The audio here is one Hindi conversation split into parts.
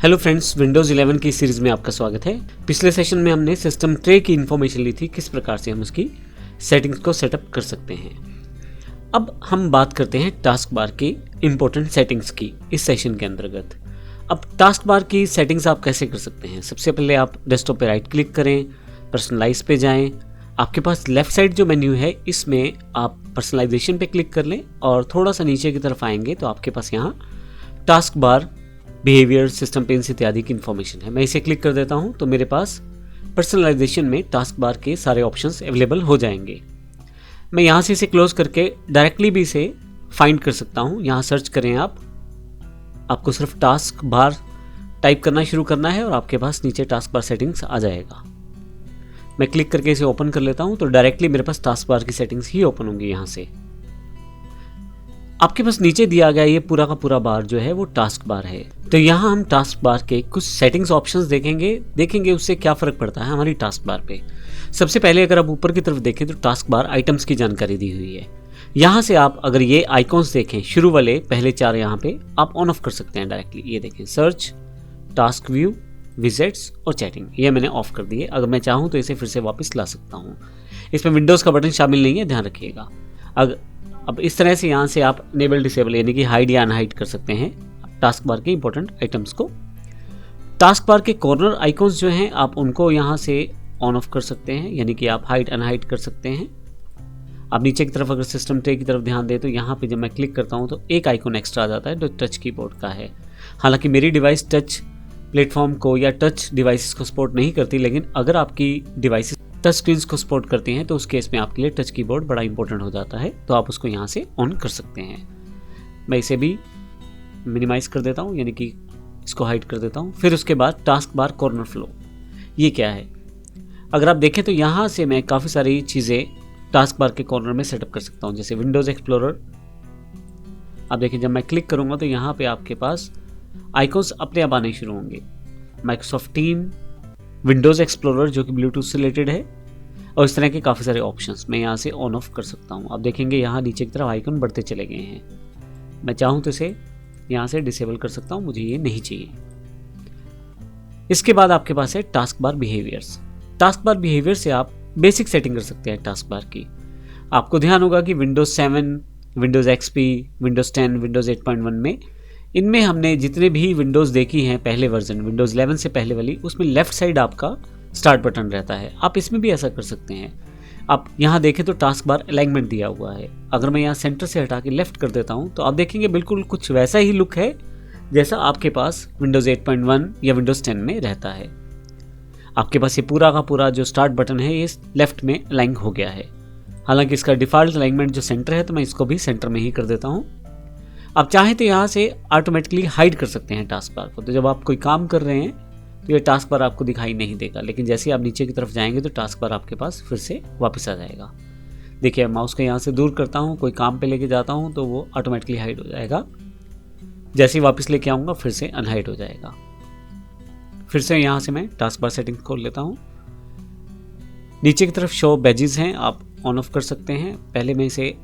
हेलो फ्रेंड्स, विंडोज़ 11 की सीरीज़ में आपका स्वागत है। पिछले सेशन में हमने सिस्टम ट्रे की इन्फॉर्मेशन ली थी, किस प्रकार से हम उसकी सेटिंग्स को सेटअप कर सकते हैं। अब हम बात करते हैं टास्क बार की इम्पोर्टेंट सेटिंग्स की इस सेशन के अंतर्गत। अब टास्क बार की सेटिंग्स आप कैसे कर सकते हैं? सबसे पहले आप डेस्कटॉप पे राइट क्लिक करें, पर्सनलाइज पे जाएं। आपके पास लेफ्ट साइड जो मेन्यू है इसमें आप पर्सनलाइजेशन पे क्लिक कर लें और थोड़ा सा नीचे की तरफ आएंगे तो आपके पास यहाँ taskbar, behaviour, system pens इत्यादि की इन्फॉर्मेशन है। मैं इसे क्लिक कर देता हूं तो मेरे पास पर्सनलाइजेशन में टास्क बार के सारे ऑप्शंस अवेलेबल हो जाएंगे। मैं यहां से इसे क्लोज करके डायरेक्टली भी इसे फाइंड कर सकता हूं। यहां सर्च करें आपको सिर्फ टास्क बार टाइप करना शुरू करना है और आपके पास नीचे टास्क बार सेटिंग्स आ जाएगा। मैं क्लिक करके इसे ओपन कर लेता हूं तो डायरेक्टली मेरे पास टास्क बार की सेटिंग्स ही ओपन होंगी। यहां से आपके पास नीचे दिया गया ये पूरा का पूरा बार जो है वो टास्क बार है। तो यहाँ हम टास्क बार के कुछ सेटिंग्स ऑप्शंस देखेंगे उससे क्या फ़र्क पड़ता है हमारी टास्क बार पे। सबसे पहले अगर आप ऊपर की तरफ देखें तो टास्क बार आइटम्स की जानकारी दी हुई है। यहाँ से आप अगर ये आइकॉन्स देखें, शुरू वाले पहले 4 यहाँ पे आप ऑन ऑफ कर सकते हैं डायरेक्टली। ये देखें, सर्च, टास्क व्यू, विजेट्स और चैटिंग, ये मैंने ऑफ कर दिए। अगर मैं चाहूँ तो इसे फिर से वापस ला सकता हूँ। इसमें विंडोज़ का बटन शामिल नहीं है, ध्यान रखिएगा। अब इस तरह से यहाँ से आप इनेबल डिसेबल यानी कि हाइड या अनहाइड कर सकते हैं टास्क बार के इंपॉर्टेंट आइटम्स को। टास्क बार के कॉर्नर आइकॉन्स जो हैं आप उनको यहाँ से ऑन ऑफ कर सकते हैं, यानी कि आप हाइड अनहाइड कर सकते हैं। आप नीचे की तरफ अगर सिस्टम ट्रे की तरफ ध्यान दें तो यहाँ पे जब मैं क्लिक करता हूँ तो एक आइकॉन एक्स्ट्रा आ जाता है जो टच कीबोर्ड का है। हालांकि मेरी डिवाइस टच प्लेटफॉर्म को या टच डिवाइसेस को सपोर्ट नहीं करती, लेकिन अगर आपकी डिवाइसेस टच स्क्रीन्स को सपोर्ट करती हैं तो उस केस में आपके लिए टच कीबोर्ड बड़ा इंपॉर्टेंट हो जाता है, तो आप उसको यहाँ से ऑन कर सकते हैं। मैं इसे भी मिनिमाइज कर देता हूँ, यानी कि इसको हाइड कर देता हूँ। फिर उसके बाद टास्क बार कॉर्नर फ्लो, ये क्या है? अगर आप देखें तो यहाँ से मैं काफ़ी सारी चीज़ें टास्क बार के कॉर्नर में सेटअप कर सकता हूँ, जैसे विंडोज़ एक्सप्लोरर। आप देखिए जब मैं क्लिक करूँगा तो यहाँ पर आपके पास आइकॉन्स अपने आप आने शुरू होंगे। माइक्रोसॉफ्ट टीम, विंडोज़ एक्सप्लोरर जो कि ब्लूटूथ से रिलेटेड है, और इस तरह के काफ़ी सारे ऑप्शंस मैं यहाँ से ऑन ऑफ कर सकता हूँ। आप देखेंगे यहाँ नीचे की तरफ आइकन बढ़ते चले गए हैं। मैं चाहूँ तो इसे यहाँ से डिसेबल कर सकता हूँ, मुझे ये नहीं चाहिए। इसके बाद आपके पास है task bar behaviours. Task bar behaviour से आप बेसिक सेटिंग कर सकते हैं टास्क बार की। आपको ध्यान होगा कि Windows 7, Windows XP, Windows 10, Windows 8.1 में इनमें हमने जितने भी विंडोज़ देखी हैं पहले वर्जन, विंडोज़ 11 से पहले वाली, उसमें लेफ़्ट साइड आपका स्टार्ट बटन रहता है। आप इसमें भी ऐसा कर सकते हैं। आप यहाँ देखें तो टास्क बार अलाइनमेंट दिया हुआ है। अगर मैं यहाँ सेंटर से हटा के लेफ़्ट कर देता हूँ तो आप देखेंगे बिल्कुल कुछ वैसा ही लुक है जैसा आपके पास विंडोज़ 8.1 या विंडोज़ 10 में रहता है। आपके पास ये पूरा का पूरा जो स्टार्ट बटन है ये लेफ़्ट में अलाइन हो गया है। हालांकि इसका डिफ़ॉल्ट अलाइनमेंट जो सेंटर है तो मैं इसको भी सेंटर में ही कर देता हूँ। आप चाहें तो यहाँ से ऑटोमेटिकली हाइड कर सकते हैं टास्क बार को, तो जब आप कोई काम कर रहे हैं तो ये टास्क बार आपको दिखाई नहीं देगा, लेकिन जैसे ही आप नीचे की तरफ जाएंगे तो टास्क बार आपके पास फिर से वापस आ जाएगा। देखिए माउस को यहाँ से दूर करता हूँ, कोई काम पे लेके जाता हूँ तो वो ऑटोमेटिकली हाइड हो जाएगा। जैसे ही वापस लेके आऊँगा फिर से अनहाइड हो जाएगा। फिर से यहाँ से मैं टास्क बार सेटिंग खोल लेता हूँ। नीचे की तरफ शो बैजेस हैं, आप ऑन ऑफ कर सकते हैं। पहले मैं इसे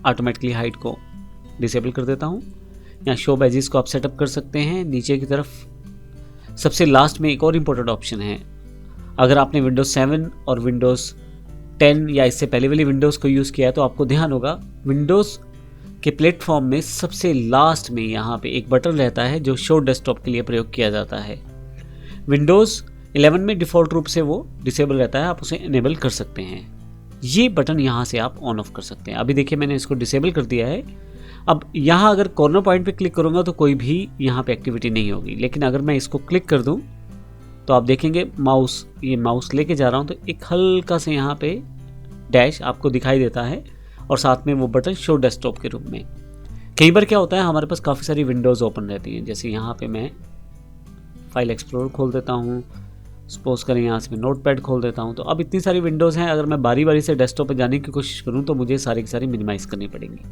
ऑटोमेटिकली हाइड को डिसेबल कर देता हूँ। यहाँ शो बैजेस को आप सेटअप कर सकते हैं। नीचे की तरफ सबसे लास्ट में एक और इम्पोर्टेंट ऑप्शन है। अगर आपने विंडोज़ 7 और विंडोज़ 10 या इससे पहले वाली विंडोज़ को यूज़ किया है तो आपको ध्यान होगा विंडोज़ के प्लेटफॉर्म में सबसे लास्ट में यहाँ पे एक बटन रहता है जो शो डेस्कटॉप के लिए प्रयोग किया जाता है। विंडोज़ 11 में डिफ़ॉल्ट रूप से वो डिसेबल रहता है, आप उसे इनेबल कर सकते हैं। ये बटन यहाँ से आप ऑन ऑफ कर सकते हैं। अभी देखिए मैंने इसको डिसेबल कर दिया है। अब यहाँ अगर कॉर्नर पॉइंट पे क्लिक करूँगा तो कोई भी यहाँ पे एक्टिविटी नहीं होगी, लेकिन अगर मैं इसको क्लिक कर दूँ तो आप देखेंगे माउस लेके जा रहा हूँ तो एक हल्का से यहाँ पे डैश आपको दिखाई देता है और साथ में वो बटन शो डेस्कटॉप के रूप में। कई बार क्या होता है हमारे पास काफ़ी सारी विंडोज़ ओपन रहती हैं, जैसे यहाँ पे मैं फाइल एक्सप्लोरर खोल देता हूँ, सपोज करें यहाँ से मैं नोटपैड खोल देता हूँ। तो अब इतनी सारी विंडोज़ हैं, अगर मैं बारी बारी से डेस्कटॉप पर जाने की कोशिश करूँ तो मुझे सारी की सारी मिनिमाइज़ करनी पड़ेंगी।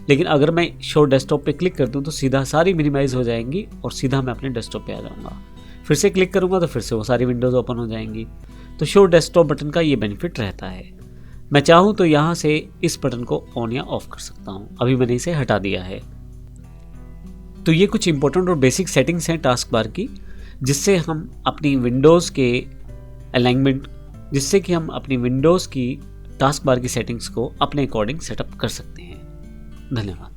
लेकिन अगर मैं शो डेस्कटॉप पे क्लिक कर दूं तो सीधा सारी मिनिमाइज़ हो जाएंगी और सीधा मैं अपने डेस्कटॉप पे आ जाऊंगा। फिर से क्लिक करूंगा तो फिर से वो सारी विंडोज़ ओपन हो जाएंगी। तो शो डेस्कटॉप बटन का ये बेनिफिट रहता है। मैं चाहूँ तो यहाँ से इस बटन को ऑन या ऑफ कर सकता हूँ। अभी मैंने इसे हटा दिया है। तो ये कुछ इंपॉर्टेंट और बेसिक सेटिंग्स हैं टास्क बार की, जिससे हम अपनी विंडोज़ के अलाइनमेंट, जिससे कि हम अपनी विंडोज़ की टास्क बार की सेटिंग्स को अपने अकॉर्डिंग सेटअप कर सकते हैं। धन्यवाद।